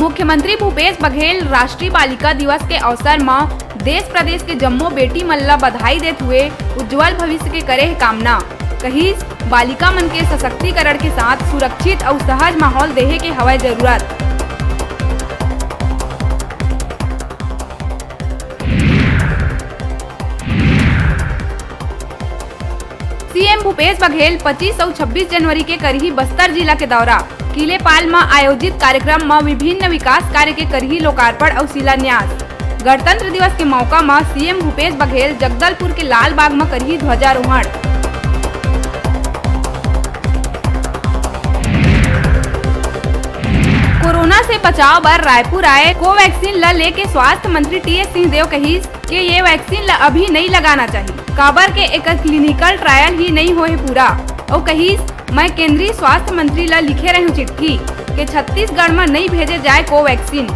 मुख्यमंत्री भूपेश बघेल राष्ट्रीय बालिका दिवस के अवसर में देश प्रदेश के जम्मो बेटी मन ला बधाई देते हुए उज्जवल भविष्य के करे है कामना। कहीं बालिका मन के सशक्तिकरण के साथ सुरक्षित और सहज माहौल देहे के हवय जरूरत। सीएम भूपेश बघेल 25 और 26 जनवरी के करही बस्तर जिला के दौरा। किलेपाल में आयोजित कार्यक्रम में विभिन्न विकास कार्य के करही लोकार्पण और शिलान्यास। गणतंत्र दिवस के मौका में सीएम भूपेश बघेल जगदलपुर के लाल बाग में करही ध्वजारोहण। कोरोना से बचाव बर रायपुर आए कोवैक्सीन ला लेके स्वास्थ्य मंत्री टीएस सिंहदेव कहिस कि ये वैक्सीन ला अभी नहीं लगाना चाहिए, काबर के एक क्लिनिकल ट्रायल ही नहीं होए पूरा। और कहिस मैं केंद्रीय स्वास्थ्य मंत्री ला लिखे रही चिट्ठी कि छत्तीसगढ़ में नहीं भेजे जाए कोवैक्सीन।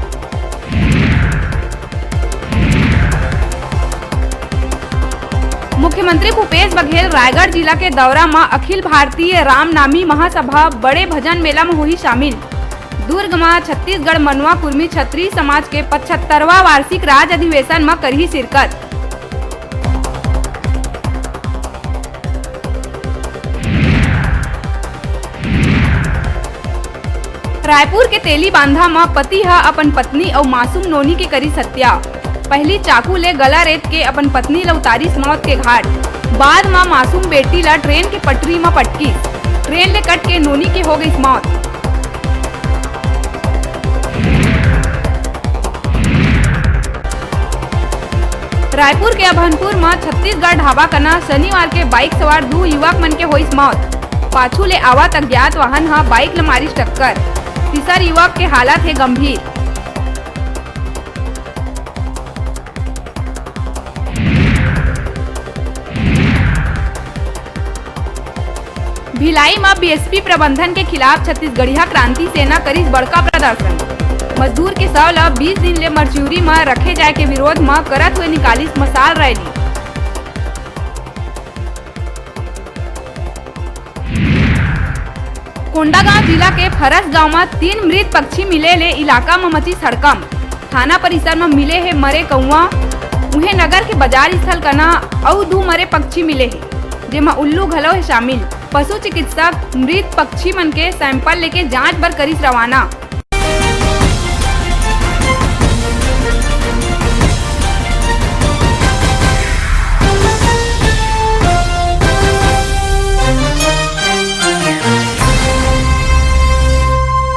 मुख्यमंत्री भूपेश बघेल रायगढ़ जिला के दौरा में अखिल भारतीय रामनामी महासभा बड़े भजन मेला में हुई शामिल। दुर्ग में छत्तीसगढ़ मनवा कुर्मी क्षत्रिय समाज के 75वां वार्षिक राज्य अधिवेशन में करही शिरकत। रायपुर के तेली बांधा में पति हा अपन पत्नी और मासूम नोनी के करी हत्या। पहली चाकू ले गला रेत के अपन पत्नी ला उतारिस मौत के घाट। बाद में मासूम बेटी ला ट्रेन के पटरी में पटकी। ट्रेन ले कट के नोनी के हो गई मौत। रायपुर के अभनपुर में छत्तीसगढ़ ढाबा कना शनिवार के बाइक सवार 2 युवक मन के होइस मौत। पाछू ले आवत अज्ञात वाहन हा बाइक ला मारिस टक्कर। तीसर युवक के हालत है गंभीर। भिलाई में बीएसपी प्रबंधन के खिलाफ छत्तीसगढ़िया क्रांति सेना करीस बड़का प्रदर्शन। मजदूर के शव ला 20 दिन ले मरचूरी में रखे जाए के विरोध में करत हुए निकालिस मसाल रैली। कोंडागांव जिला के फरस गांव में 3 मृत पक्षी मिले ले इलाका में मची सड़कम। थाना परिसर में मिले है मरे कौआ। उन्हें नगर के बाजार स्थल कना और 2 मरे पक्षी मिले है, जेमा उल्लू घलो है शामिल। पशु चिकित्सक मृत पक्षी मन के सैंपल लेके जांच बर करिस रवाना।